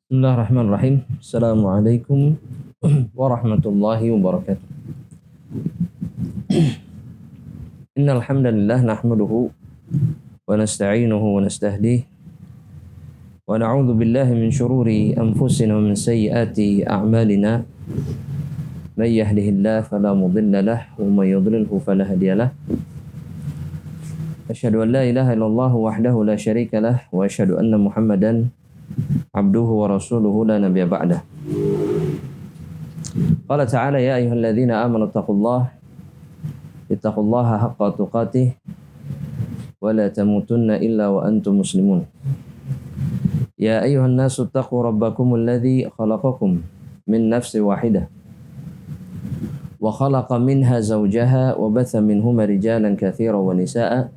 Bismillahirrahmanirrahim. Assalamualaikum warahmatullahi wabarakatuh. Innal hamdalillah nahmaduhu wa nasta'inuhu wa nastahdihi wa na'udzu billahi min shururi anfusina wa min sayyiati a'malina. May yahdihillahu fala mudilla lahu wa may yudlilhu fala hadiya lahu. Asyhadu an la ilaha illallah wahdahu la syarika lahu wa asyhadu anna Muhammadan abduhu wa rasuluhu la nabiyya ba'dah. Qala ta'ala ya ayyuhalladzina amanu ittaqullaha haqqa tuqatih wa la tamutunna illa wa antum muslimun. Ya ayyuhan nasu ittaqu rabbakumul ladzi khalaqakum min nafsin wahidah wa khalaqa minha zawjaha wa batha minhuma rijalan katsiran wa nisaa'a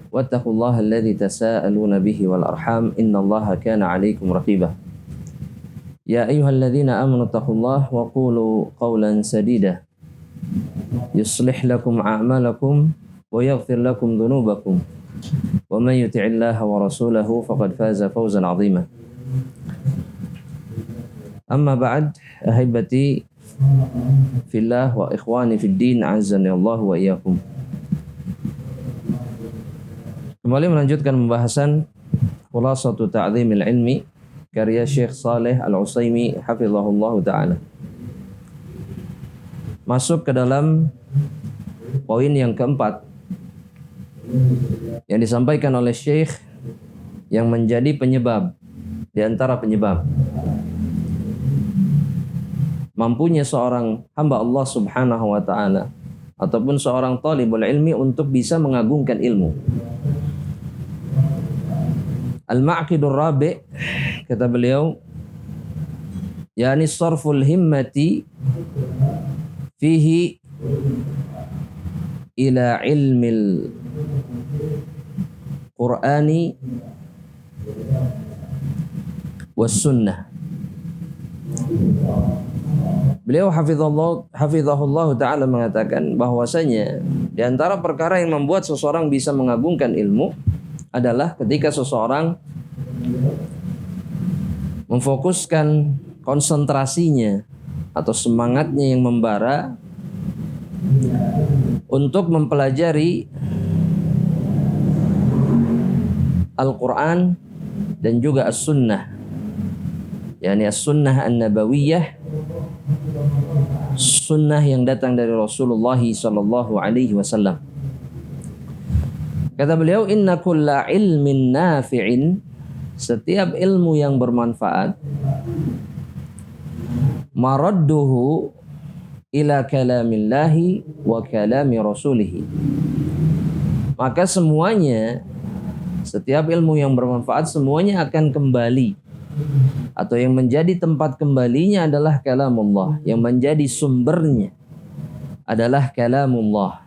wattaqullaha alladzi tasaaluna bihi wal arham innallaha kana 'alaikum raqiba. Ya ayyuhalladzina amanu taqullaha wa qulu qawlan sadida yuslih lakum a'malakum wa yaghfir lakum dhunubakum wa man yuti'illaha wa rasulahu faqad faza fawzan 'azima. Amma ba'd, ahibati fillah wa ikhwani fid din, azzani Allah wa iyyakum. Kembali melanjutkan pembahasan Khulasatu Ta'zimil Ilmi karya Syekh Saleh Al-Utsaimin hafizahullah ta'ala. Masuk ke dalam poin yang keempat yang disampaikan oleh Syekh yang menjadi penyebab di antara penyebab mampunya seorang hamba Allah Subhanahu wa ta'ala ataupun seorang talibul ilmi untuk bisa mengagungkan ilmu. Al-Ma'qidur Rabi' kata beliau, yani sarful himmati fihi ila ilmil Qur'ani was sunnah. Beliau hafizahullah ta'ala mengatakan bahwasanya di antara perkara yang membuat seseorang bisa mengagungkan ilmu adalah ketika seseorang memfokuskan konsentrasinya atau semangatnya yang membara untuk mempelajari Al-Quran dan juga As-Sunnah, yakni As-Sunnah An-Nabawiyah, sunnah yang datang dari Rasulullah sallallahu alaihi wasallam. Kata beliau, inna kulla ilmin nafi'in, setiap ilmu yang bermanfaat, maradduhu ila kalamillahi wa kalami rasulihi. Maka semuanya, setiap ilmu yang bermanfaat semuanya akan kembali, atau yang menjadi tempat kembalinya adalah kalamullah, yang menjadi sumbernya adalah kalamullah.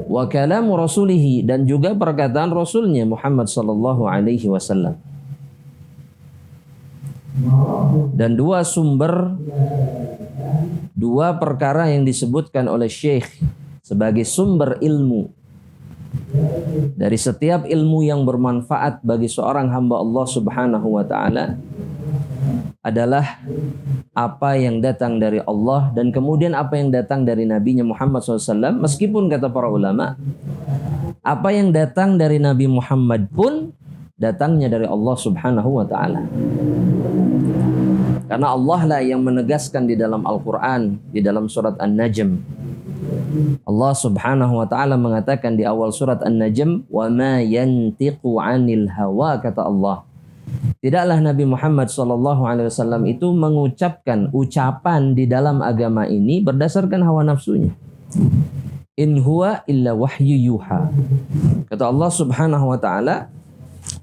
Wa kalamu rasulihi, dan juga perkataan rasulnya Muhammad sallallahu alaihi wasallam. Dan dua perkara yang disebutkan oleh Syekh sebagai sumber ilmu dari setiap ilmu yang bermanfaat bagi seorang hamba Allah Subhanahu wa ta'ala adalah apa yang datang dari Allah dan kemudian apa yang datang dari Nabi-Nya Muhammad SAW. Meskipun kata para ulama, apa yang datang dari Nabi Muhammad pun datangnya dari Allah Subhanahu wa ta'ala. Karena Allah lah yang menegaskan di dalam Al-Quran, di dalam surat An-Najm. Allah Subhanahu wa ta'ala mengatakan di awal surat An-Najm, wa ma yantiqu 'anil hawa, kata Allah, tidaklah Nabi Muhammad SAW itu mengucapkan ucapan di dalam agama ini berdasarkan hawa nafsunya. In huwa illa wahyu yuha. Kata Allah Subhanahu wa ta'ala,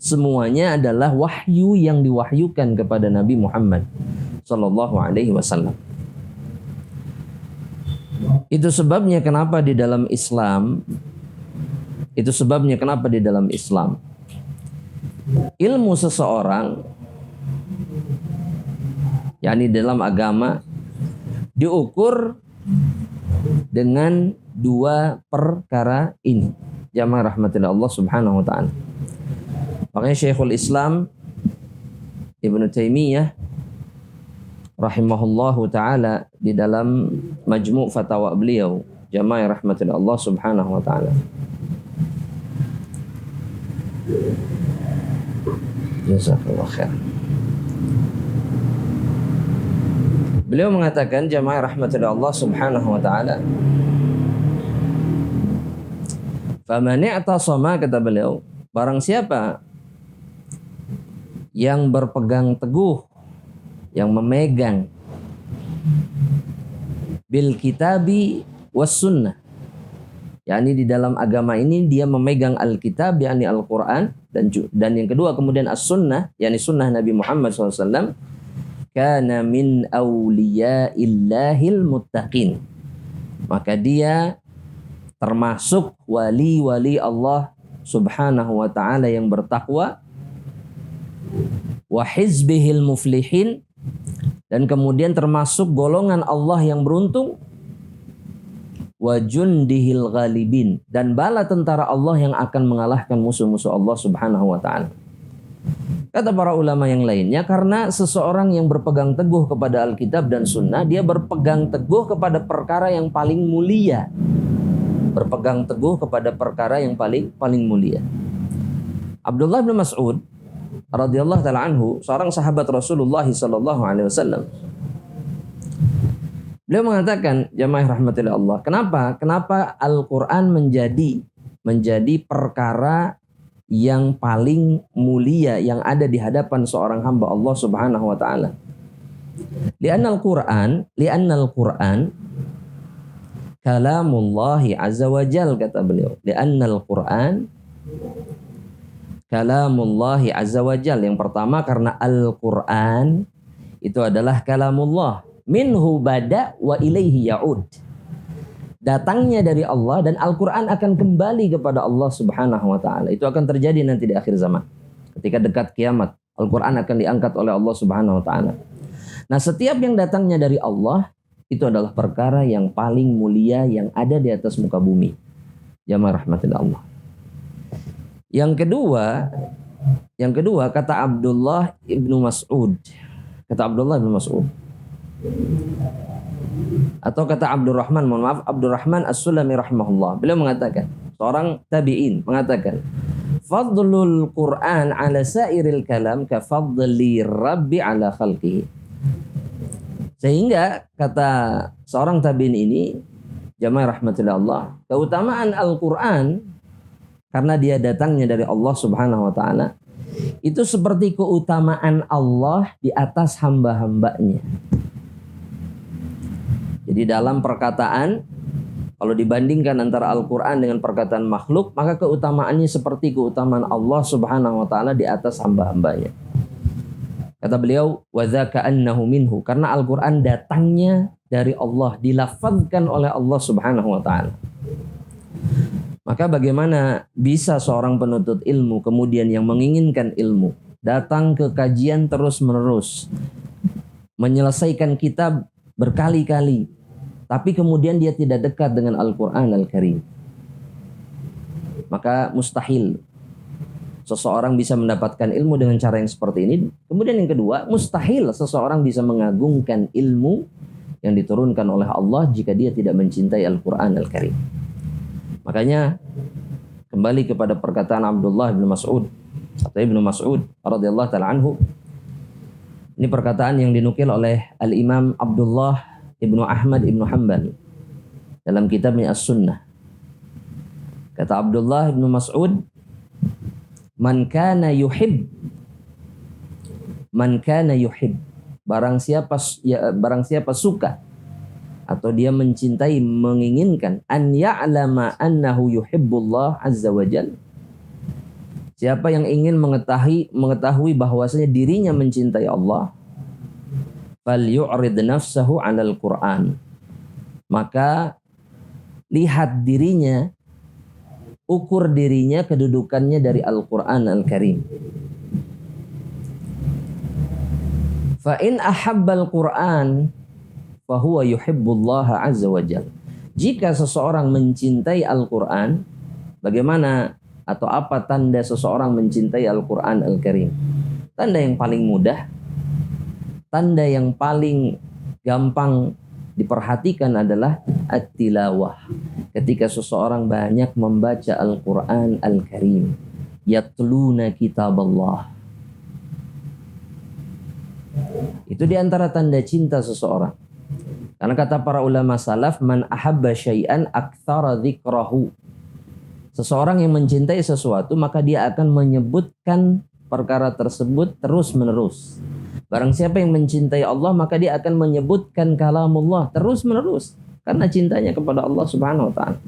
semuanya adalah wahyu yang diwahyukan kepada Nabi Muhammad SAW. Itu sebabnya kenapa di dalam Islam, ilmu seseorang, yakni dalam agama, diukur dengan dua perkara ini. Jamaah rahmatillah Allah Subhanahu wa ta'ala. Makanya Syekhul Islam Ibnu Taimiyah rahimahullahu taala di dalam majmu' fatwa beliau, jamaah rahmatillah Allah subhanahu wa taala. Jazakallahu khair. Beliau mengatakan, jamaah rahmatillah Allah subhanahu wa taala, faman i'tasama, kata beliau, barang siapa yang berpegang teguh, yang memegang bil kitabi was sunnah, yakni di dalam agama ini dia memegang al-kitab, yakni Al-Quran, dan yang kedua kemudian as-sunnah, yakni sunnah Nabi Muhammad SAW, kana min awliyaillahil muttaqin, maka dia termasuk wali-wali Allah subhanahu wa ta'ala yang bertakwa, wa hizbihil muflihin, dan kemudian termasuk golongan Allah yang beruntung, wa jundihil ghalibin, dan bala tentara Allah yang akan mengalahkan musuh-musuh Allah subhanahu wa ta'ala. Kata para ulama yang lainnya, karena seseorang yang berpegang teguh kepada Alkitab dan Sunnah, dia berpegang teguh kepada perkara yang paling mulia. Berpegang teguh kepada perkara yang paling mulia. Abdullah bin Mas'ud radhiyallahu ta'ala anhu, seorang sahabat Rasulullah sallallahu alaihi wasallam, beliau mengatakan, jamaah rahmatillah Allah, kenapa Al-Quran menjadi perkara yang paling mulia yang ada di hadapan seorang hamba Allah subhanahu wa ta'ala? Li'anna al-Quran kalamullahi azza wa jal, kata beliau. Li'anna al-Quran kalamullahi azza wa jal. Yang pertama karena Al-Quran itu adalah kalamullah. Minhu bada wa ilaihi ya'ud. Datangnya dari Allah, dan Al-Quran akan kembali kepada Allah subhanahu wa ta'ala. Itu akan terjadi nanti di akhir zaman. Ketika dekat kiamat, Al-Quran akan diangkat oleh Allah subhanahu wa ta'ala. Nah, setiap yang datangnya dari Allah, itu adalah perkara yang paling mulia yang ada di atas muka bumi. Jamaah rahmatillah Allah. Yang kedua kata Abdullah ibnu Mas'ud. Kata Abdullah ibnu Mas'ud. Atau kata Abdurrahman As-Sulami rahimahullah. Beliau mengatakan, seorang tabi'in mengatakan, fadlul Qur'an ala sairil kalam ka fadli rabbi ala khalqihi. Sehingga kata seorang tabi'in ini, jamaah rahmatillah Allah, keutamaan Al-Quran karena dia datangnya dari Allah subhanahu wa ta'ala, itu seperti keutamaan Allah di atas hamba-hambanya. Jadi dalam perkataan, kalau dibandingkan antara Al-Quran dengan perkataan makhluk, maka keutamaannya seperti keutamaan Allah subhanahu wa ta'ala di atas hamba-hambanya. Kata beliau, وَذَاكَ أَنَّهُ مِنْهُ, karena Al-Quran datangnya dari Allah, dilafazkan oleh Allah subhanahu wa ta'ala. Maka bagaimana bisa seorang penuntut ilmu kemudian yang menginginkan ilmu datang ke kajian terus-menerus, menyelesaikan kitab berkali-kali, tapi kemudian dia tidak dekat dengan Al-Quran Al-Karim? Maka mustahil seseorang bisa mendapatkan ilmu dengan cara yang seperti ini. Kemudian yang kedua, mustahil seseorang bisa mengagungkan ilmu yang diturunkan oleh Allah jika dia tidak mencintai Al-Quran Al-Karim. Makanya kembali kepada perkataan Abdullah bin Mas'ud atau Ibnu Mas'ud radhiyallahu ta'ala anhu. Ini perkataan yang dinukil oleh Al-Imam Abdullah Ibnu Ahmad Ibnu Hanbal dalam kitabnya As-Sunnah. Kata Abdullah Ibnu Mas'ud, man kana yuhib, barang siapa suka atau dia mencintai, menginginkan, an ya'lama annahu yuhibbullah azza wa jalla, siapa yang ingin mengetahui bahwasanya dirinya mencintai Allah, fal yu'rid nafsahu 'alal Qur'an, maka lihat dirinya, ukur dirinya kedudukannya dari Al-Quran Al-Karim. Fa in ahabbal Qur'an fahuwa yuhibbullaha azza wa jalla. Jika seseorang mencintai Al-Quran, bagaimana atau apa tanda seseorang mencintai Al-Quran Al-Karim? Tanda yang paling mudah, tanda yang paling gampang diperhatikan adalah at-tilawah. Ketika seseorang banyak membaca Al-Quran Al-Karim. Yatluna kitab Allah. Itu diantara tanda cinta seseorang. Karena kata para ulama salaf, man ahabba syai'an aktsara dzikrahu. Seseorang yang mencintai sesuatu, maka dia akan menyebutkan perkara tersebut terus-menerus. Barang siapa yang mencintai Allah, maka dia akan menyebutkan kalamullah terus-menerus. Karena cintanya kepada Allah subhanahu wa ta'ala.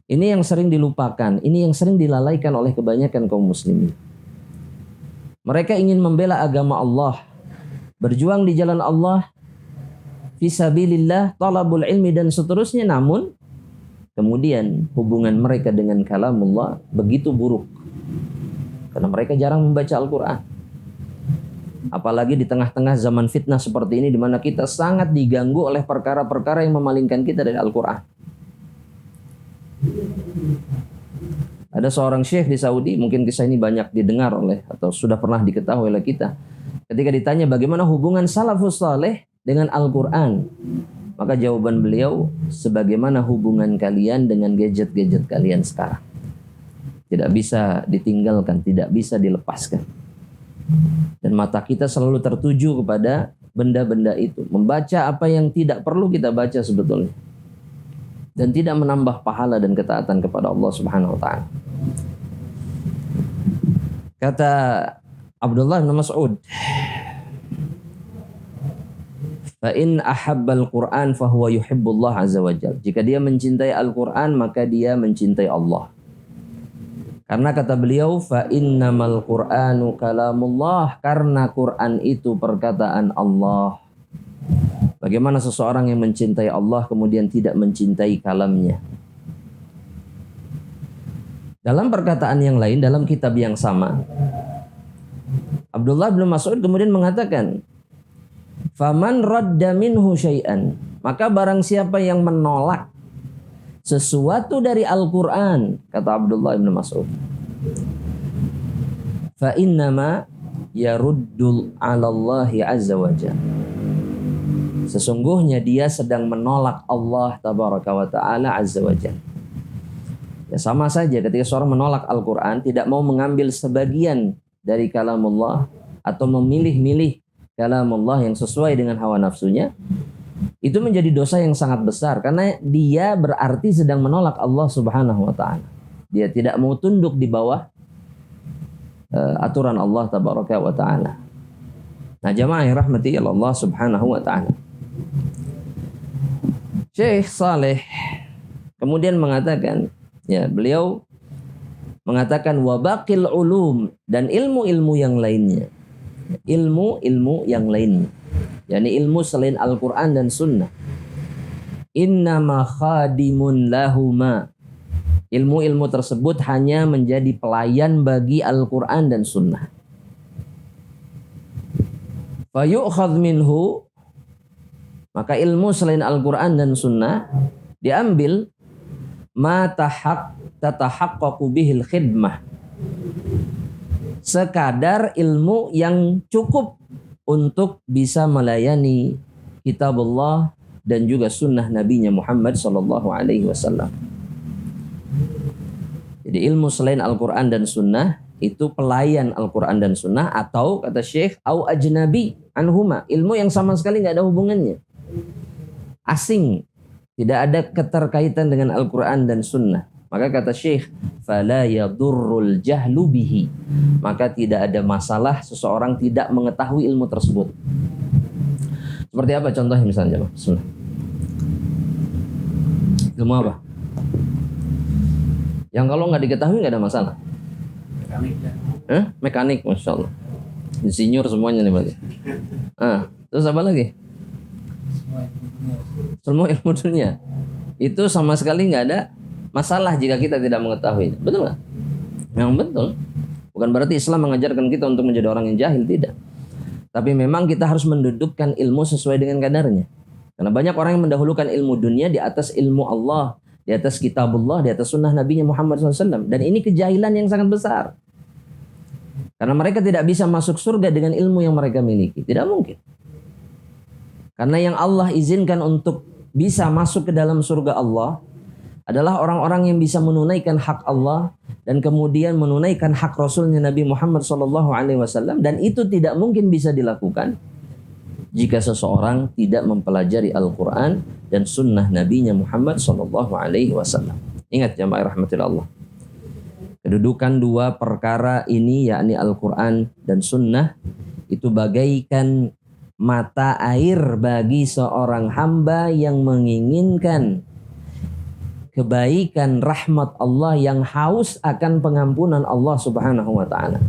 Ini yang sering dilupakan, ini yang sering dilalaikan oleh kebanyakan kaum muslimin. Mereka ingin membela agama Allah, berjuang di jalan Allah, fisabilillah, talabul ilmi dan seterusnya, namun kemudian hubungan mereka dengan kalamullah begitu buruk. Karena mereka jarang membaca Al-Quran. Apalagi di tengah-tengah zaman fitnah seperti ini, di mana kita sangat diganggu oleh perkara-perkara yang memalingkan kita dari Al-Quran. Ada seorang syekh di Saudi, mungkin kisah ini banyak didengar oleh atau sudah pernah diketahui oleh kita. Ketika ditanya bagaimana hubungan salafus saleh dengan Al-Quran, maka jawaban beliau, sebagaimana hubungan kalian dengan gadget-gadget kalian sekarang. Tidak bisa ditinggalkan, tidak bisa dilepaskan. Dan mata kita selalu tertuju kepada benda-benda itu. Membaca apa yang tidak perlu kita baca sebetulnya. Dan tidak menambah pahala dan ketaatan kepada Allah subhanahu wa ta'ala. Kata Abdullah bin Mas'ud, fa in ahabbal Qur'an fahuwa yuhibbullah azza wa jalla. Jika dia mencintai Al-Qur'an, maka dia mencintai Allah. Karena kata beliau, fa innamal Qur'anu kalamullah, karena Qur'an itu perkataan Allah. Bagaimana seseorang yang mencintai Allah kemudian tidak mencintai kalamnya? Dalam perkataan yang lain, dalam kitab yang sama, Abdullah bin Mas'ud kemudian mengatakan, faman radda minhu syai'an, maka barang siapa yang menolak sesuatu dari Al-Quran, kata Abdullah bin Mas'ud, fa innama yaruddul 'ala Allahi azza wa jalla, sesungguhnya dia sedang menolak Allah tabaraka wa ta'ala azza wa jalla. Ya, sama saja ketika seorang menolak Al-Quran, tidak mau mengambil sebagian dari kalamullah atau memilih-milih kalamullah yang sesuai dengan hawa nafsunya, itu menjadi dosa yang sangat besar, karena dia berarti sedang menolak Allah subhanahu wa ta'ala. Dia tidak mau tunduk di bawah aturan Allah tabaraka wa ta'ala. Nah, jamaah yang rahmati Allah subhanahu wa ta'ala, Syekh Saleh kemudian mengatakan, ya, beliau mengatakan wabaqil ulum, dan ilmu-ilmu yang lainnya. Ilmu-ilmu yang lainnya, yakni ilmu selain Al-Quran dan Sunnah. Innama khadimun lahuma. Ilmu-ilmu tersebut hanya menjadi pelayan bagi Al-Quran dan Sunnah. Fayu'khadh minhu, maka ilmu selain Al-Quran dan Sunnah diambil ma tatahaqqaqu bihil khidmah, sekadar ilmu yang cukup untuk bisa melayani kitabullah dan juga sunnah nabinya Muhammad sallallahu alaihi wasallam. Jadi ilmu selain Al-Quran dan Sunnah itu pelayan Al-Quran dan Sunnah, atau kata Syekh au ajnabi anhuma, ilmu yang sama sekali nggak ada hubungannya, asing, tidak ada keterkaitan dengan Al-Quran dan Sunnah. Maka kata Syekh, fala yadurrul jahlu bihi, maka tidak ada masalah seseorang tidak mengetahui ilmu tersebut. Seperti apa contohnya misalnya? Bismillah. Ilmu apa? Yang kalau nggak diketahui nggak ada masalah. Mekanik ya. Mekanik, masya Allah. Insinyur semuanya nih berarti. Terus apa lagi? Semua ilmu dunia. Itu sama sekali nggak ada masalah jika kita tidak mengetahui. Betul nggak? Memang betul. Bukan berarti Islam mengajarkan kita untuk menjadi orang yang jahil, tidak. Tapi memang kita harus mendudukkan ilmu sesuai dengan kadarnya. Karena banyak orang yang mendahulukan ilmu dunia di atas ilmu Allah, di atas kitabullah, di atas sunnah nabinya Muhammad SAW. Dan ini kejahilan yang sangat besar. Karena mereka tidak bisa masuk surga dengan ilmu yang mereka miliki. Tidak mungkin. Karena yang Allah izinkan untuk bisa masuk ke dalam surga Allah adalah orang-orang yang bisa menunaikan hak Allah dan kemudian menunaikan hak Rasulnya Nabi Muhammad SAW, dan itu tidak mungkin bisa dilakukan jika seseorang tidak mempelajari Al-Quran dan Sunnah Nabi Muhammad SAW. Ingat jamaah rahmatillah Allah, kedudukan dua perkara ini yakni Al-Quran dan Sunnah itu bagaikan mata air bagi seorang hamba yang menginginkan kebaikan rahmat Allah, yang haus akan pengampunan Allah Subhanahu wa taala.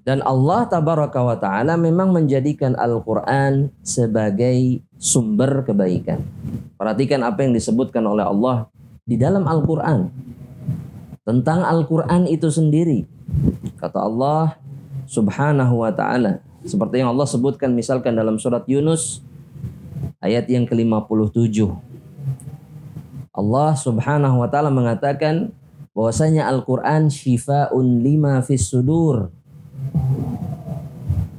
Dan Allah tabaraka wa taala memang menjadikan Al-Qur'an sebagai sumber kebaikan. Perhatikan apa yang disebutkan oleh Allah di dalam Al-Qur'an tentang Al-Qur'an itu sendiri. Kata Allah Subhanahu wa taala, seperti yang Allah sebutkan misalkan dalam surat Yunus ayat yang ke-57. Allah Subhanahu wa taala mengatakan bahwasanya Al-Qur'an syifaa'un lima fis sudur.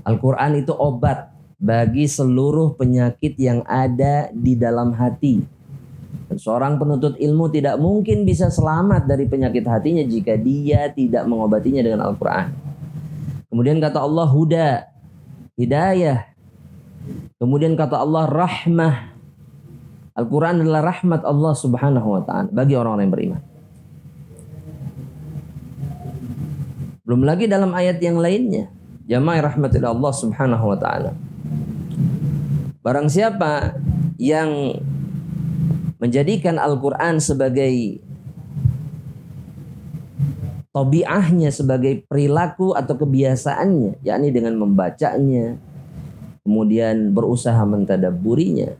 Al-Qur'an itu obat bagi seluruh penyakit yang ada di dalam hati. Dan seorang penuntut ilmu tidak mungkin bisa selamat dari penyakit hatinya jika dia tidak mengobatinya dengan Al-Qur'an. Kemudian kata Allah huda, hidayah. Kemudian kata Allah rahmah. Al-Quran adalah rahmat Allah Subhanahu wa ta'ala bagi orang-orang yang beriman. Belum lagi dalam ayat yang lainnya, jamaah rahmatillah Allah Subhanahu wa ta'ala, barang siapa yang menjadikan Al-Quran sebagai tabiahnya, sebagai perilaku atau kebiasaannya, yakni dengan membacanya, kemudian berusaha mentadabburinya,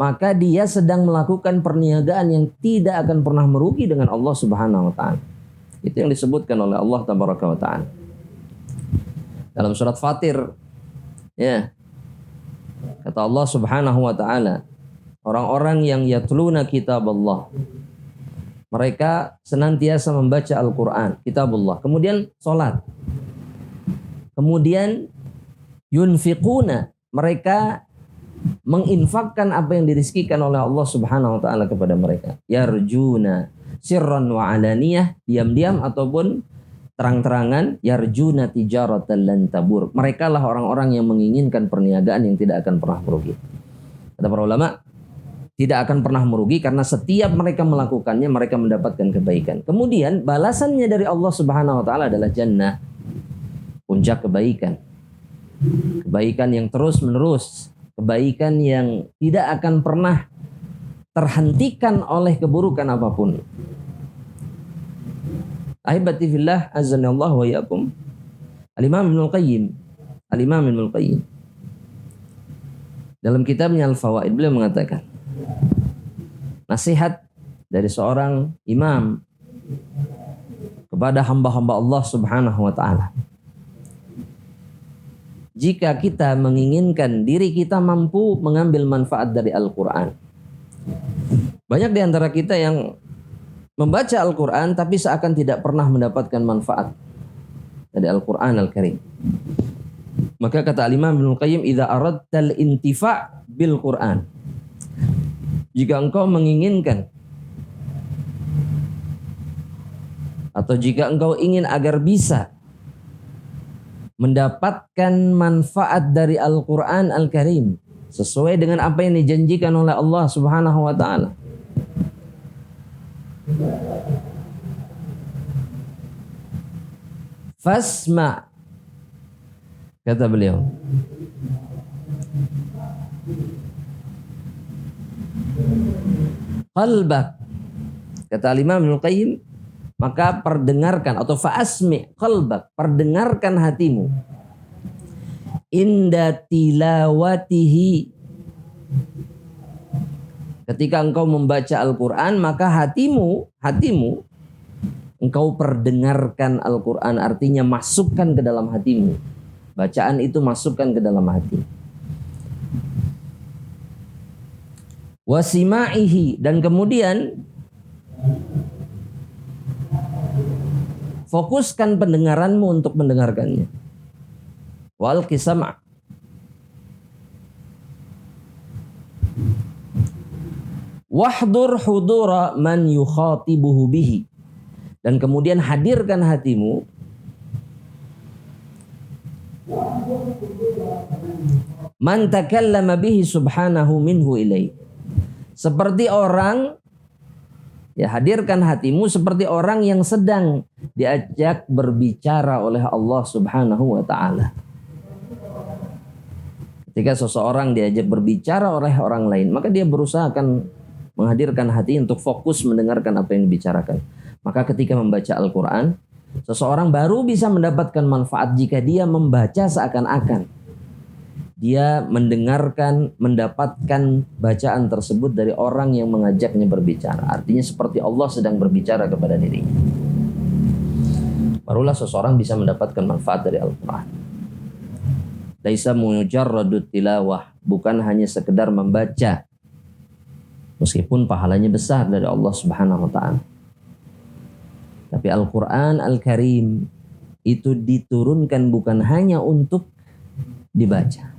maka dia sedang melakukan perniagaan yang tidak akan pernah merugi dengan Allah Subhanahu wa taala. Itu yang disebutkan oleh Allah tabaraka wa taala dalam surat Fatir. Ya. Kata Allah Subhanahu wa taala, orang-orang yang yatluna kitab Allah, mereka senantiasa membaca Al-Quran, kitabullah, kemudian sholat, kemudian yunfiquna, mereka menginfakkan apa yang dirizkikan oleh Allah Subhanahu wa taala kepada mereka. Yarjuna sirran wa alaniyah, diam-diam ataupun terang-terangan. Yarjuna tijaratan lan tabur, mereka lah orang-orang yang menginginkan perniagaan yang tidak akan pernah merugi. Kata para ulama, tidak akan pernah merugi karena setiap mereka melakukannya mereka mendapatkan kebaikan. Kemudian balasannya dari Allah Subhanahu wa taala adalah jannah, puncak kebaikan. Kebaikan yang terus menerus, kebaikan yang tidak akan pernah terhentikan oleh keburukan apapun. Ahibati fillah azanallahu wa iyyakum. Al-Imam Ibnul Qayyim, Al-Imam Ibnul Qayyim dalam kitabnya Al-Fawaid, beliau mengatakan nasihat dari seorang imam kepada hamba-hamba Allah Subhanahu wa taala. Jika kita menginginkan diri kita mampu mengambil manfaat dari Al-Quran. Banyak di antara kita yang membaca Al-Quran tapi seakan tidak pernah mendapatkan manfaat dari Al-Quran Al-Karim. Maka kata Al-Imam Ibnul Qayyim, idza aradtal intifa' bil Quran, jika engkau menginginkan atau jika engkau ingin agar bisa mendapatkan manfaat dari Al-Quran Al-Karim sesuai dengan apa yang dijanjikan oleh Allah Subhanahu wa ta'ala, fasma', kata beliau, qalbak, kata Imam Ibnul Qayyim, maka perdengarkan, atau fa'asmi' qalbak, perdengarkan hatimu, inda tilawatihi, ketika engkau membaca Al-Quran, maka hatimu engkau perdengarkan Al-Quran, artinya masukkan ke dalam hatimu. Bacaan itu masukkan ke dalam hati. Wasima'ihi, dan kemudian Fokuskan pendengaranmu untuk mendengarkannya. Wal qisama. Wahdur hudura man yukhatibuhu bihi. Dan kemudian hadirkan hatimu man takallama bihi subhanahu minhu ilaih. Seperti orang, ya, hadirkan hatimu seperti orang yang sedang diajak berbicara oleh Allah Subhanahu wa ta'ala. Ketika seseorang diajak berbicara oleh orang lain, maka dia berusaha akan menghadirkan hati untuk fokus mendengarkan apa yang dibicarakan. Maka ketika membaca Al-Quran, seseorang baru bisa mendapatkan manfaat jika dia membaca seakan-akan dia mendengarkan, mendapatkan bacaan tersebut dari orang yang mengajaknya berbicara. Artinya seperti Allah sedang berbicara kepada dirinya. Barulah seseorang bisa mendapatkan manfaat dari Al-Quran. Laisa mujarradut tilawah, bukan hanya sekedar membaca, meskipun pahalanya besar dari Allah Subhanahu wa ta'ala. Tapi Al-Quran Al-Karim itu diturunkan bukan hanya untuk dibaca,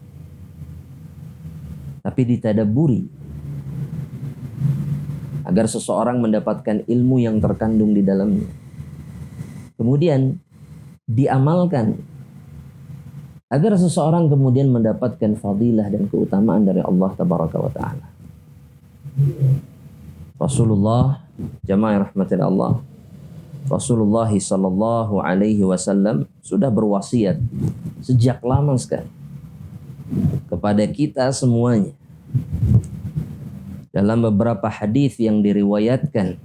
tapi ditadaburi, agar seseorang mendapatkan ilmu yang terkandung di dalamnya. Kemudian diamalkan, agar seseorang kemudian mendapatkan fadilah dan keutamaan dari Allah Tabaraka wa ta'ala. Rasulullah, jamaah rahmatillah Allah, Rasulullah sallallahu alaihi wasallam sudah berwasiat sejak lama sekali kepada kita semuanya. Dalam beberapa hadis yang diriwayatkan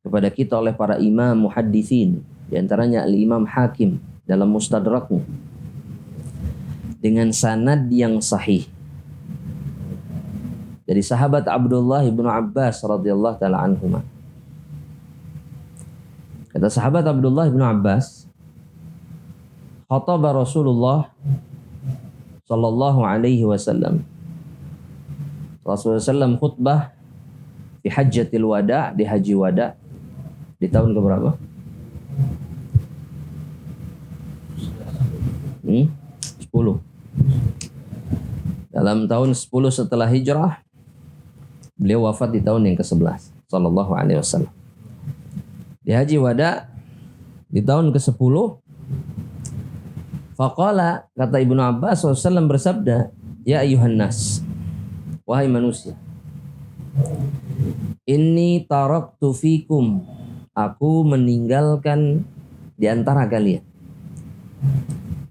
kepada kita oleh para imam muhadditsin, di antaranya Al-Imam Hakim dalam Mustadraknya dengan sanad yang sahih dari sahabat Abdullah bin Abbas radhiyallahu taala anhuma. Kata sahabat Abdullah bin Abbas, khataba Rasulullah sallallahu alaihi wasallam. Rasulullah sallam khutbah di Hajjatil Wada, di Haji Wada, di tahun keberapa? 10. Dalam tahun 10 setelah hijrah, beliau wafat di tahun yang ke-11 sallallahu alaihi wasallam. Di Haji Wada di tahun ke-10, faqala, kata Ibnu Abbas SAW bersabda, ya ayuhan nas, wahai manusia, inni taraktu fikum, aku meninggalkan di antara kalian,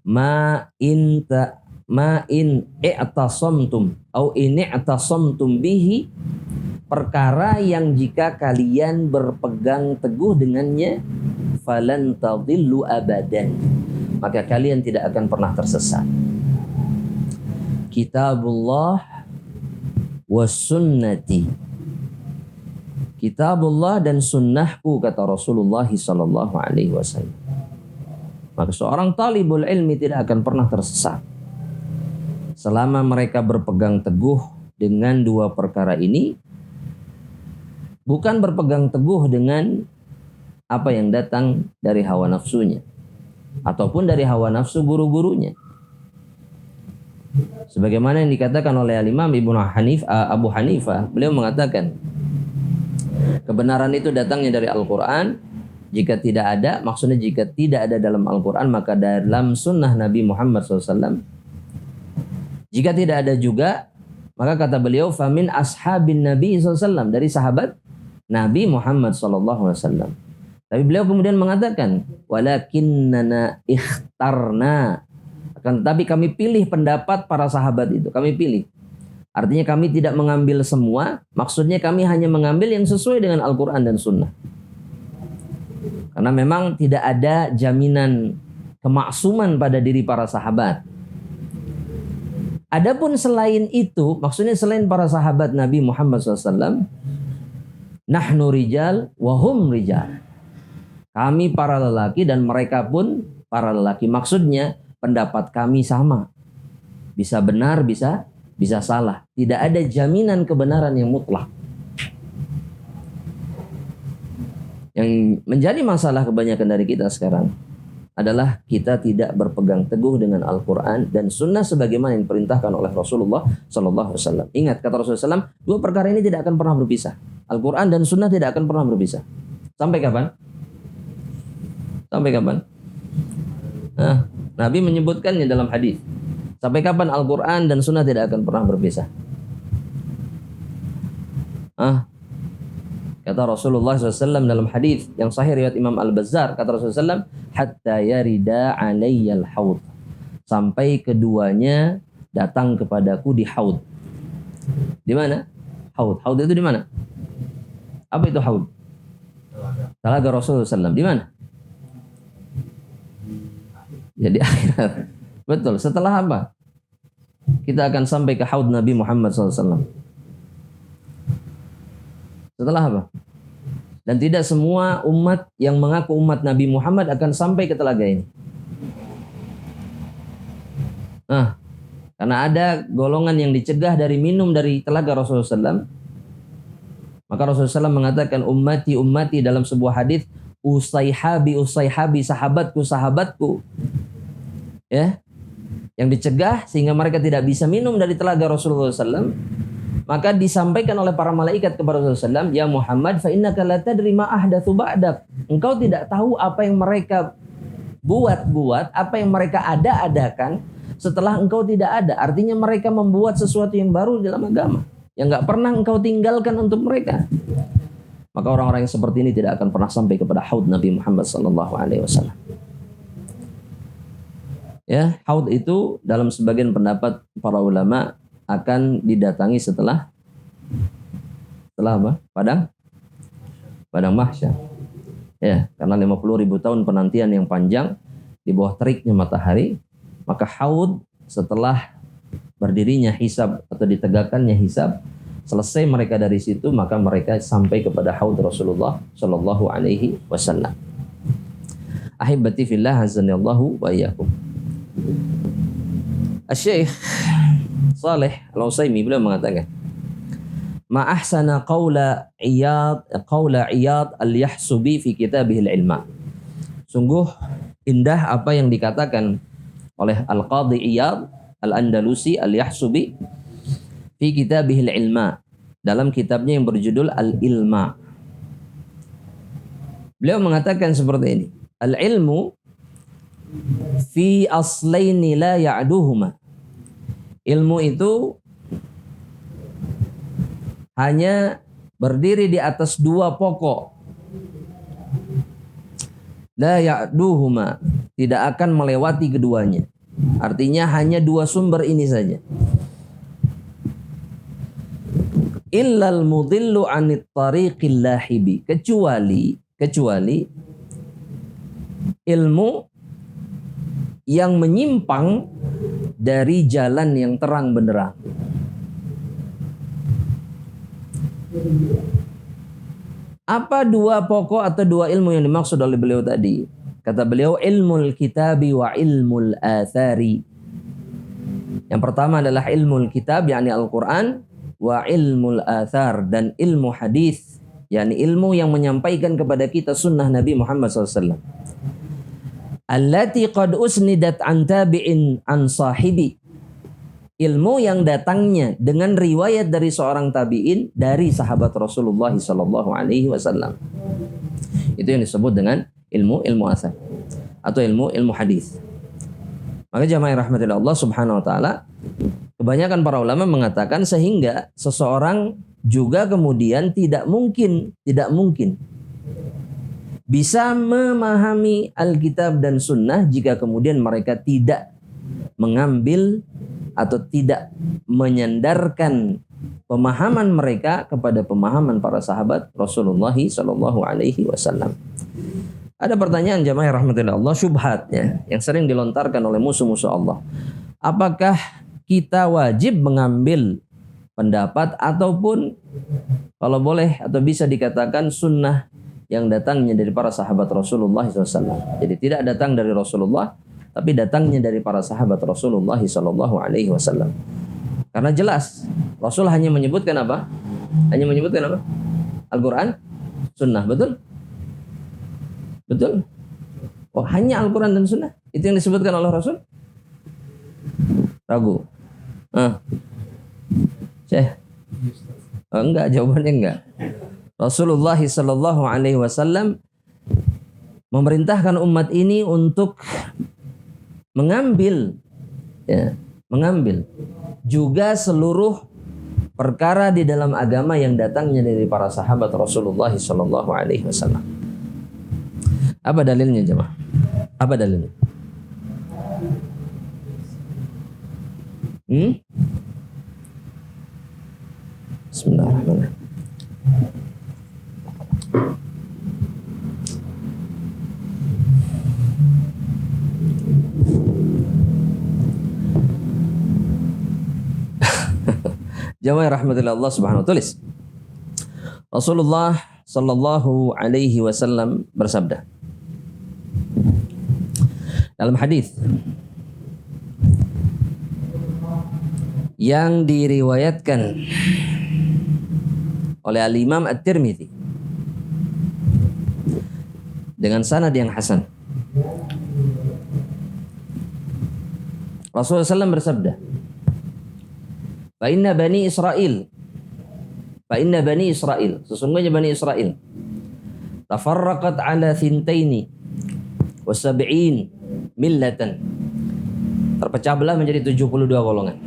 ma in i'tasamtum au in i'tasamtum bihi, perkara yang jika kalian berpegang teguh dengannya, falan tadillu abadan, maka kalian tidak akan pernah tersesat. Kitabullah was sunnati, kitabullah dan sunnahku, kata Rasulullah sallallahu alaihi wasallam. Maka seorang talibul ilmi tidak akan pernah tersesat selama mereka berpegang teguh dengan dua perkara ini. Bukan berpegang teguh dengan apa yang datang dari hawa nafsunya ataupun dari hawa nafsu guru-gurunya. Sebagaimana yang dikatakan oleh Imam Abu Hanifah, beliau mengatakan kebenaran itu datangnya dari Al-Quran. Jika tidak ada, maksudnya jika tidak ada dalam Al-Quran, maka dalam sunnah Nabi Muhammad SAW. Jika tidak ada juga, maka kata beliau, famin ashabin Nabi SAW, dari sahabat Nabi Muhammad SAW. Tapi beliau kemudian mengatakan, walakinnana ikhtarna, akan tetapi kami pilih pendapat para sahabat itu, kami pilih. Artinya kami tidak mengambil semua, maksudnya kami hanya mengambil yang sesuai dengan Al-Quran dan Sunnah. Karena memang tidak ada jaminan kemaksuman pada diri para sahabat. Adapun selain itu, maksudnya selain para sahabat Nabi Muhammad SAW, nahnu rijal wahum rijal. Kami para lelaki dan mereka pun para lelaki. Maksudnya pendapat kami sama. Bisa benar, bisa salah. Tidak ada jaminan kebenaran yang mutlak. Yang menjadi masalah kebanyakan dari kita sekarang adalah kita tidak berpegang teguh dengan Al-Quran dan Sunnah sebagaimana yang diperintahkan oleh Rasulullah Sallallahu Alaihi Wasallam. Ingat kata Rasulullah SAW, dua perkara ini tidak akan pernah berpisah. Al-Quran dan Sunnah tidak akan pernah berpisah. Sampai kapan? Sampai kapan? Nah, Nabi menyebutkannya dalam hadis. Sampai kapan Al-Quran dan Sunnah tidak akan pernah berpisah? Kata Rasulullah SAW dalam hadis yang sahih riwayat Imam Al-Bazzar, kata Rasulullah SAW, hatta yarida alayyal haud, sampai keduanya datang kepadaku di haud. Di mana? Haud. Haud itu di mana? Apa itu haud? Telaga Rasulullah SAW. Di mana? Jadi akhirat. Betul. Setelah apa? Kita akan sampai ke haud Nabi Muhammad SAW. Setelah apa? Dan tidak semua umat yang mengaku umat Nabi Muhammad akan sampai ke telaga ini. Nah, karena ada golongan yang dicegah dari minum dari telaga Rasulullah SAW. Maka Rasulullah SAW mengatakan ummati ummati dalam sebuah hadis, usaihabi usaihabi, sahabatku sahabatku. Ya, yang dicegah sehingga mereka tidak bisa minum dari telaga Rasulullah SAW. Maka disampaikan oleh para malaikat kepada Rasulullah SAW, ya Muhammad, fa innaka la tadri ma ahdatsu ba'dak. Engkau tidak tahu apa yang mereka buat-buat, apa yang mereka ada-adakan setelah engkau tidak ada. Artinya mereka membuat sesuatu yang baru dalam agama yang nggak pernah engkau tinggalkan untuk mereka. Maka orang-orang yang seperti ini tidak akan pernah sampai kepada haud Nabi Muhammad SAW. Ya, haud itu dalam sebagian pendapat para ulama akan didatangi setelah apa? Padang mahsyar. Ya, karena 50.000 tahun penantian yang panjang di bawah teriknya matahari, maka haud setelah berdirinya hisab atau ditegakkannya hisab, selesai mereka dari situ, maka mereka sampai kepada haud Rasulullah Shallallahu Alaihi Wasallam. Ahibati fillah, azanillahu wa iyyakum. Asy-Syaikh Saleh Al-Utsaimin beliau mengatakan, ma ahsana qawla Iyad al-Yahsubi fi kitabih al-Ilma. Sungguh indah apa yang dikatakan oleh Al-Qadhi Iyad Al-Andalusi al-Yahsubi fi kitabih al-Ilma, dalam kitabnya yang berjudul Al-Ilma. Beliau mengatakan seperti ini, al-ilmu fi aslaini la ya'duhuma. Ilmu itu hanya berdiri di atas dua pokok. La ya'duhuma, tidak akan melewati keduanya. Artinya hanya dua sumber ini saja. Illal mudillu 'anit tariqil lahibi, kecuali ilmu yang menyimpang dari jalan yang terang benderang. Apa dua pokok atau dua ilmu yang dimaksud oleh beliau tadi? Kata beliau, ilmul kitabi wa ilmul athari. Yang pertama adalah ilmul kitab, yakni Al-Quran, wa ilmul athar, dan ilmu hadis, yakni ilmu yang menyampaikan kepada kita sunnah Nabi Muhammad SAW. Allati qad usnidat an tabi'in an sahibi. Ilmu yang datangnya dengan riwayat dari seorang tabi'in dari sahabat Rasulullah sallallahu alaihi wasallam. Itu yang disebut dengan ilmu asar atau ilmu hadis. Maka jamaah rahmatillah Allah Subhanahu wa taala, kebanyakan para ulama mengatakan sehingga seseorang juga kemudian tidak mungkin bisa memahami Alkitab dan Sunnah jika kemudian mereka tidak mengambil atau tidak menyandarkan pemahaman mereka kepada pemahaman para sahabat Rasulullah Sallallahu Alaihi Wasallam. Ada pertanyaan jamaah rahmatullah Allah, syubhatnya yang sering dilontarkan oleh musuh-musuh Allah. Apakah kita wajib mengambil pendapat ataupun kalau boleh atau bisa dikatakan sunnah yang datangnya dari para sahabat Rasulullah SAW. Jadi tidak datang dari Rasulullah, tapi datangnya dari para sahabat Rasulullah SAW. Karena jelas Rasul hanya menyebutkan apa? Hanya menyebutkan apa? Al-Quran, Sunnah, betul? Betul? Oh, hanya Al-Quran dan Sunnah? Itu yang disebutkan oleh Rasul? Ragu. Syekh? Oh, enggak, jawabannya enggak. Rasulullah sallallahu alaihi wasallam memerintahkan umat ini untuk mengambil juga seluruh perkara di dalam agama yang datangnya dari para sahabat Rasulullah sallallahu alaihi wasallam. Apa dalilnya, jemaah? Apa dalilnya? Bismillahirrahmanirrahim. Jamaah rahmatillah Allah subhanahu wa ta'ala, tulis. Rasulullah sallallahu alaihi wasallam bersabda dalam hadis yang diriwayatkan oleh Al-Imam At-Tirmidzi dengan sanad yang hasan. Rasulullah SAW bersabda, Fa inna bani Israel, sesungguhnya Bani Israel, tafarraqat ala thintaini wa sab'in millatan, terpecah belah menjadi 72 golongan.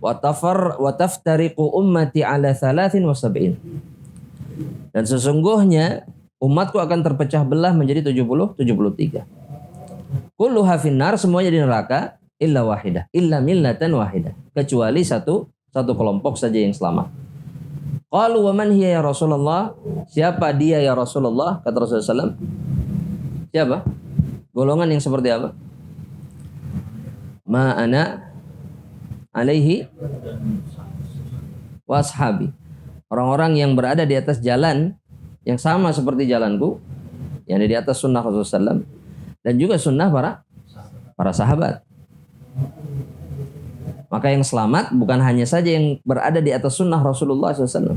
Wa taftariqu ummati ala 73. Dan sesungguhnya umatku akan terpecah belah menjadi 73. Kulluha finnar, semuanya di neraka, illa wahidah, illa millatan wahidah, kecuali satu kelompok saja yang selamat. Qalu wa man hiya ya Rasulullah? Siapa dia ya Rasulullah? Kata Rasulullah SAW. Siapa? Golongan yang seperti apa? Ma ana alaihi wa ashabi. Orang-orang yang berada di atas jalan yang sama seperti jalanku, yang ada di atas sunnah Rasulullah SAW, dan juga sunnah para sahabat. Maka yang selamat bukan hanya saja yang berada di atas sunnah Rasulullah SAW,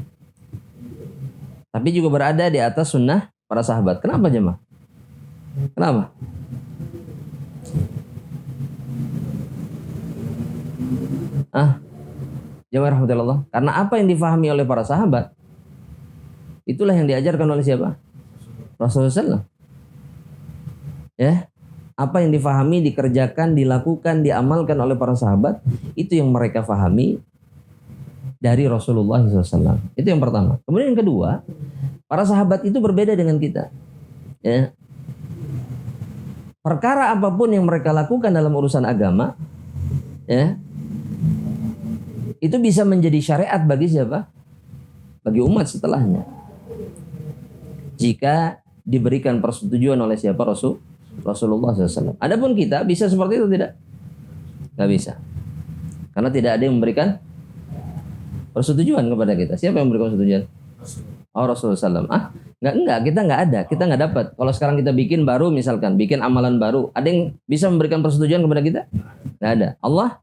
tapi juga berada di atas sunnah para sahabat. Kenapa jemaah? Kenapa? Jemaah rahmatullah. Karena apa yang difahami oleh para sahabat, itulah yang diajarkan oleh siapa? Rasulullah SAW. Ya, apa yang difahami, dikerjakan, dilakukan, diamalkan oleh para sahabat, itu yang mereka fahami dari Rasulullah SAW. Itu yang pertama. Kemudian yang kedua, para sahabat itu berbeda dengan kita. Ya. Perkara apapun yang mereka lakukan dalam urusan agama, ya, itu bisa menjadi syariat bagi siapa? Bagi umat setelahnya. Jika diberikan persetujuan oleh siapa? Rasulullah SAW. Adapun kita bisa seperti itu tidak? Nggak bisa. Karena tidak ada yang memberikan persetujuan kepada kita. Siapa yang memberikan persetujuan? Rasulullah SAW. Enggak, kita nggak ada. Kita nggak dapat. Kalau sekarang kita bikin baru, misalkan bikin amalan baru, ada yang bisa memberikan persetujuan kepada kita? Nggak ada. Allah?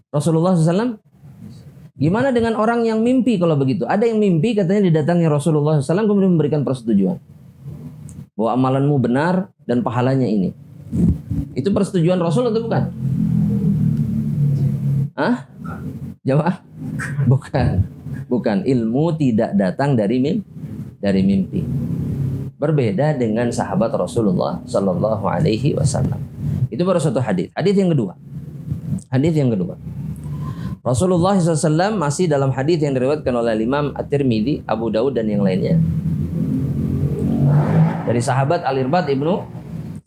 Rasulullah SAW? Gimana dengan orang yang mimpi kalau begitu? Ada yang mimpi katanya didatangi Rasulullah SAW kemudian memberikan persetujuan bahwa amalanmu benar dan pahalanya ini. Itu persetujuan Rasul atau bukan? Jawab? Bukan. Ilmu tidak datang dari mimpi. Berbeda dengan sahabat Rasulullah Sallallahu Alaihi Wasallam. Itu baru satu hadis. Hadis yang kedua. Rasulullah SAW masih dalam hadis yang diriwayatkan oleh Imam At-Tirmidzi, Abu Daud dan yang lainnya, dari sahabat Al-Irbad ibnu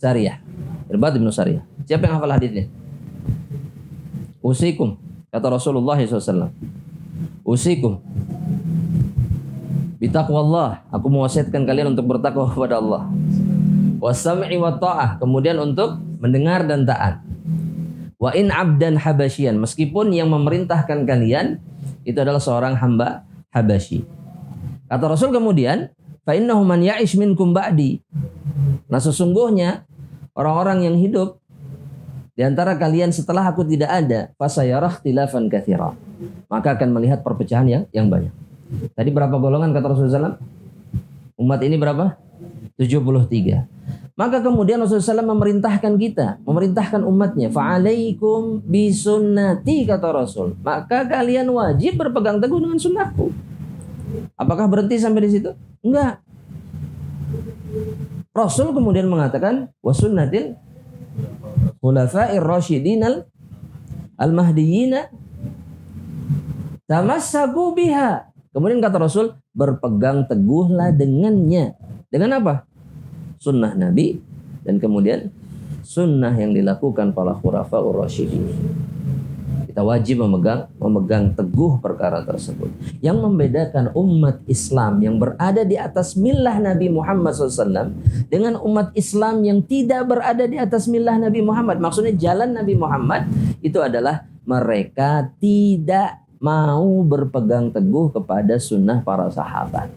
Sariyah. Siapa yang hafal hadisnya? Usikum, kata Rasulullah SAW. Usikum bitaqwallah, aku mewasiatkan kalian untuk bertakwa kepada Allah. Wasam'i wa ta'ah, kemudian untuk mendengar dan taat. Wa in abdan habasyian, meskipun yang memerintahkan kalian itu adalah seorang hamba Habasyi. Kata Rasul kemudian, fa innahu man ya'ish minkum ba'di. Nah, sesungguhnya orang-orang yang hidup di antara kalian setelah aku tidak ada, fasayarah ikhtilafan katsira. Maka akan melihat perpecahan yang banyak. Tadi berapa golongan kata Rasulullah SAW? Umat ini berapa? 73. Maka kemudian Rasulullah SAW memerintahkan umatnya, fa'alaikum bisunnati, kata Rasul. Maka kalian wajib berpegang teguh dengan sunnahku. Apakah berhenti sampai di situ? Enggak. Rasul kemudian mengatakan, wa sunnatil khulafa'ir rasyidin al-mahdiyyin tamassaku biha. Kemudian kata Rasul, berpegang teguhlah dengannya. Dengan apa? Sunnah Nabi, dan kemudian sunnah yang dilakukan para khulafaur rasyidin. Kita wajib memegang teguh perkara tersebut. Yang membedakan umat Islam yang berada di atas millah Nabi Muhammad SAW dengan umat Islam yang tidak berada di atas millah Nabi Muhammad, maksudnya jalan Nabi Muhammad, itu adalah mereka tidak mau berpegang teguh kepada sunnah para sahabat.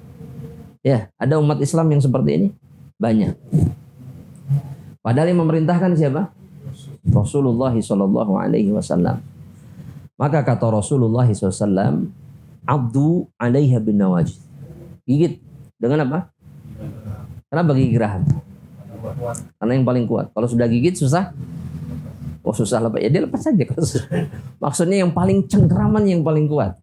Ya, ada umat Islam yang seperti ini? Banyak. Padahal yang memerintahkan siapa? Rasulullah sallallahu alaihi wasallam. Maka kata Rasulullah SAW, abdu alaiha bin nawajid. Gigit dengan apa? Kenapa gigit geraham? Karena yang paling kuat. Kalau sudah gigit susah. Oh susah lepas. Ya dia lepas saja. Maksudnya yang paling cengkeraman, yang paling kuat.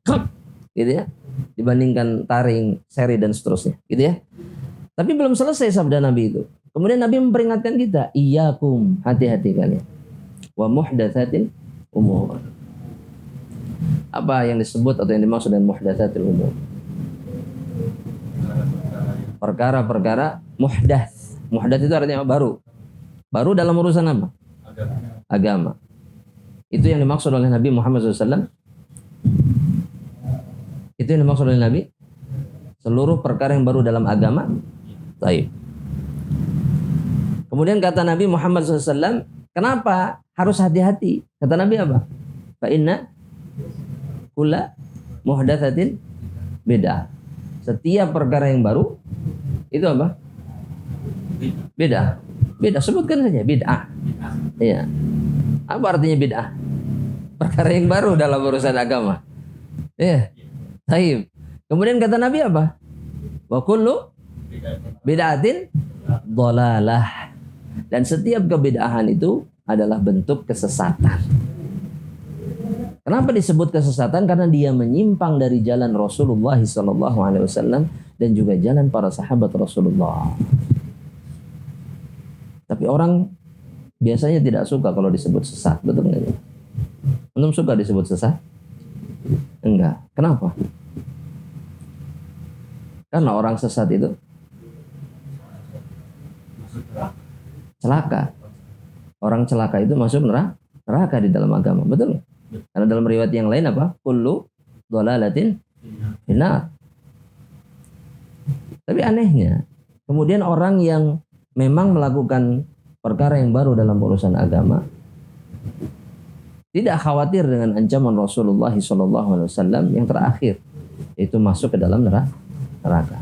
Gitu ya. Dibandingkan taring, seri dan seterusnya. Gitu ya. Tapi belum selesai sabda Nabi itu. Kemudian Nabi memperingatkan kita, iyyakum, hati-hati kalian. Wa muhdatsatil umur. Apa yang disebut atau yang dimaksud dengan muhdatsatil umur? Perkara-perkara muhdats. Muhdats itu artinya baru. Baru dalam urusan apa? Agama. Itu yang dimaksud oleh Nabi Muhammad SAW. Itu yang dimaksud oleh Nabi. Seluruh perkara yang baru dalam agama. Baik. Kemudian kata Nabi Muhammad SAW, kenapa harus hati-hati? Kata Nabi apa? Fa inna kulla muhdatsatin bid'ah. Setiap perkara yang baru itu apa? Bid'ah. Bid'ah, sebutkan saja bid'ah. Iya. Apa artinya bid'ah? Perkara yang baru dalam urusan agama. Iya. Baik. Kemudian kata Nabi apa? Wa kullu bid'atin dhalalah. Dan setiap kebid'ahan itu adalah bentuk kesesatan. Kenapa disebut kesesatan? Karena dia menyimpang dari jalan Rasulullah SAW dan juga jalan para sahabat Rasulullah. Tapi orang biasanya tidak suka kalau disebut sesat, betul nggak? Antum suka disebut sesat? Enggak. Kenapa? Karena orang sesat itu celaka. Orang celaka itu masuk neraka di dalam agama, betul? Karena dalam riwayat yang lain apa? Kullu dhalalatin finnar. Tapi anehnya, kemudian orang yang memang melakukan perkara yang baru dalam urusan agama tidak khawatir dengan ancaman Rasulullah SAW yang terakhir, itu masuk ke dalam neraka.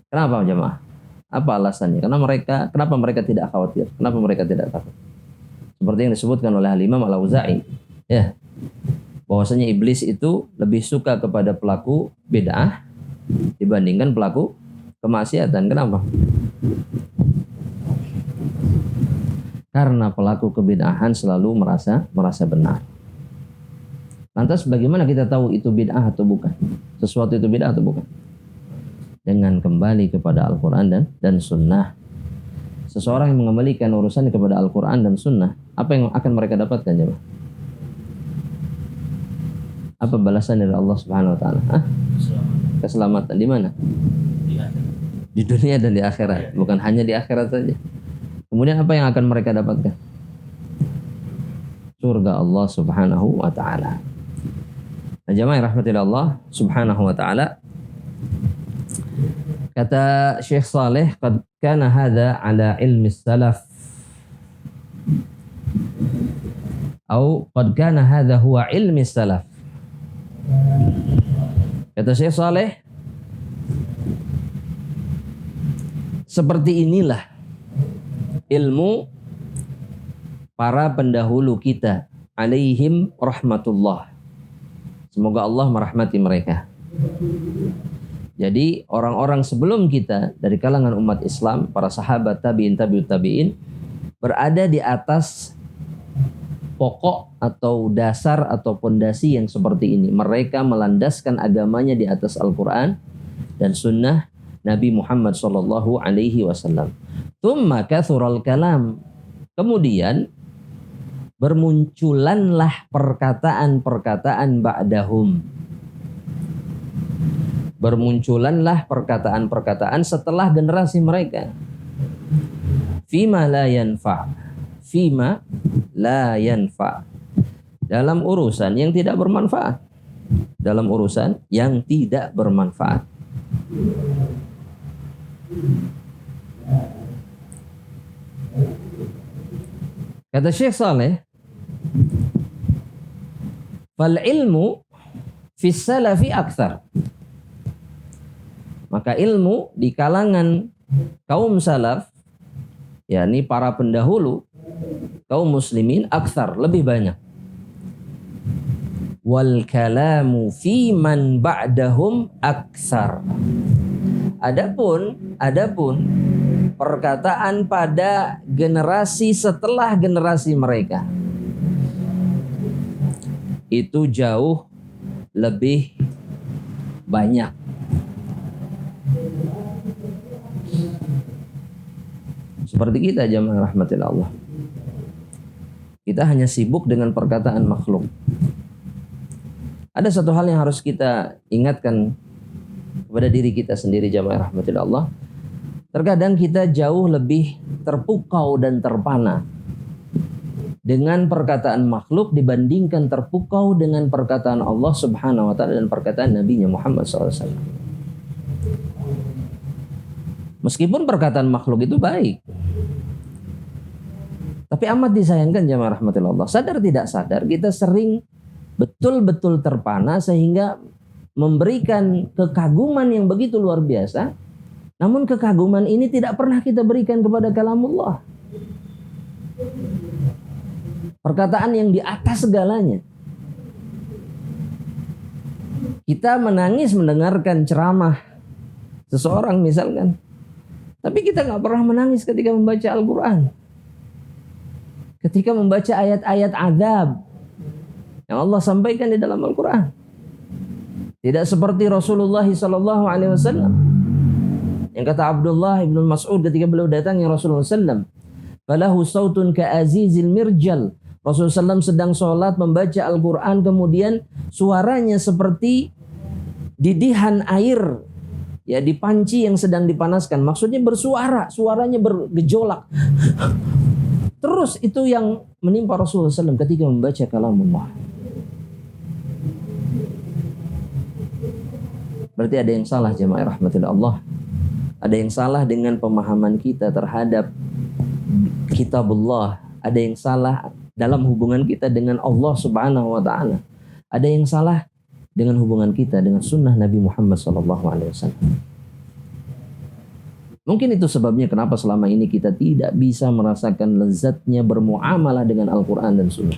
Kenapa jemaah? Apa alasannya? Kenapa mereka tidak khawatir? Kenapa mereka tidak takut? Seperti yang disebutkan oleh Al-Imam Al-Auza'i, ya, bahwasanya iblis itu lebih suka kepada pelaku bid'ah dibandingkan pelaku kemaksiatan. Kenapa? Karena pelaku kebid'ahan selalu merasa benar. Lantas bagaimana kita tahu itu bid'ah atau bukan? Sesuatu itu bid'ah atau bukan? Dengan kembali kepada Al-Quran dan Sunnah. Seseorang yang mengembalikan urusan kepada Al-Quran dan Sunnah, apa yang akan mereka dapatkan, jemaah? Apa balasan dari Allah Subhanahu Wa Taala? Keselamatan di mana? Di dunia dan di akhirat. Bukan hanya di akhirat saja. Kemudian apa yang akan mereka dapatkan? Surga Allah Subhanahu Wa Taala. Nah, jemaah yang rahmati Allah Subhanahu Wa Taala. Kata Syekh Saleh, qad kana hadha ala ilmi salaf. Atau qad kana hadha huwa ilmi salaf. Kata Syekh Saleh, seperti inilah ilmu para pendahulu kita, alaihim rahmatullah. Semoga Allah merahmati mereka. Jadi orang-orang sebelum kita dari kalangan umat Islam, para sahabat, tabi'in, tabi'ut tabi'in, berada di atas pokok atau dasar atau pondasi yang seperti ini. Mereka melandaskan agamanya di atas Al-Quran dan sunnah Nabi Muhammad sallallahu alaihi wasallam. Tsumma kathural kalam. Kemudian bermunculanlah perkataan-perkataan ba'dahum. Bermunculanlah perkataan-perkataan setelah generasi mereka. Fima la yanfa. Fima la yanfa. Dalam urusan yang tidak bermanfaat. Dalam urusan yang tidak bermanfaat. Kata Syekh Saleh, fal ilmu fis salafi aktsar. Maka ilmu di kalangan kaum salaf, yakni para pendahulu, kaum muslimin, aktsar, lebih banyak. Wal kalamu fi man ba'dahum aktsar. Adapun perkataan pada generasi setelah generasi mereka itu jauh lebih banyak. Seperti kita jamaah rahmatillah Allah. Kita hanya sibuk dengan perkataan makhluk. Ada satu hal yang harus kita ingatkan kepada diri kita sendiri jamaah rahmatillah Allah. Terkadang kita jauh lebih terpukau dan terpana dengan perkataan makhluk dibandingkan terpukau dengan perkataan Allah Subhanahu wa taala dan perkataan Nabi-Nya Muhammad SAW. Meskipun perkataan makhluk itu baik, tapi amat disayangkan jamaah rahmatillah Allah. Sadar tidak sadar kita sering betul-betul terpana sehingga memberikan kekaguman yang begitu luar biasa. Namun kekaguman ini tidak pernah kita berikan kepada kalamullah. Perkataan yang di atas segalanya. Kita menangis mendengarkan ceramah seseorang misalkan. Tapi kita nggak pernah menangis ketika membaca Al-Quran. Ketika membaca ayat-ayat azab yang Allah sampaikan di dalam Al-Quran. Tidak seperti Rasulullah SAW. Yang kata Abdullah ibn Mas'ud ketika beliau datang ya Rasulullah SAW. Falahu sautun ka'azizil mirjal. Rasulullah SAW sedang sholat membaca Al-Quran. Kemudian suaranya seperti didihan air. Ya, di panci yang sedang dipanaskan. Maksudnya bersuara. Suaranya bergejolak. Terus itu yang menimpa Rasulullah SAW ketika membaca kalamullah. Berarti ada yang salah jemaah rahmatillah Allah. Ada yang salah dengan pemahaman kita terhadap kitabullah. Ada yang salah dalam hubungan kita dengan Allah Subhanahu wa taala. Ada yang salah dengan hubungan kita dengan sunnah Nabi Muhammad SAW. Mungkin itu sebabnya kenapa selama ini kita tidak bisa merasakan lezatnya bermuamalah dengan Al-Quran dan sunnah.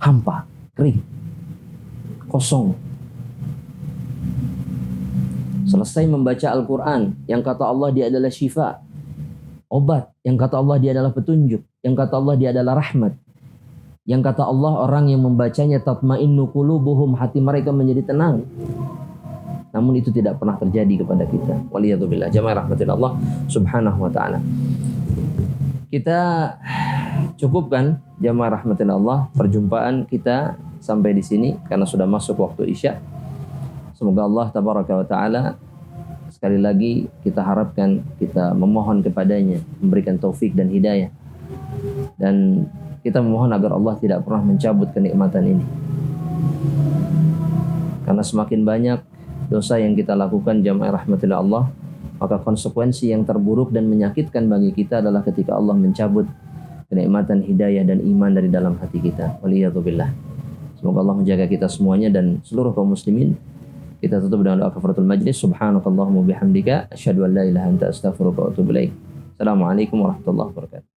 Hampa, kering, kosong. Selesai membaca Al-Quran, yang kata Allah dia adalah syifa, obat, yang kata Allah dia adalah petunjuk, yang kata Allah dia adalah rahmat. Yang kata Allah orang yang membacanya tatma'innu qulubuhum, hati mereka menjadi tenang. Namun itu tidak pernah terjadi kepada kita. Waliyadzubillah. Jamaah rahmatillah Allah Subhanahu wa taala. Kita cukupkan jamaah rahmatillah Allah perjumpaan kita sampai di sini karena sudah masuk waktu Isya. Semoga Allah tabaraka wa taala sekali lagi kita harapkan, kita memohon kepadanya memberikan taufik dan hidayah. Dan kita memohon agar Allah tidak pernah mencabut kenikmatan ini. Karena semakin banyak dosa yang kita lakukan jamaah rahmatillah Allah, maka konsekuensi yang terburuk dan menyakitkan bagi kita adalah ketika Allah mencabut kenikmatan hidayah dan iman dari dalam hati kita. Waliyadzubillah. Semoga Allah menjaga kita semuanya dan seluruh kaum muslimin. Kita tutup dengan doa kafaratul majlis. Subhanakallahumma bihamdika asyhadu an la ilaha illa anta astaghfiruka wa atubu ilaik. Assalamualaikum warahmatullahi wabarakatuh.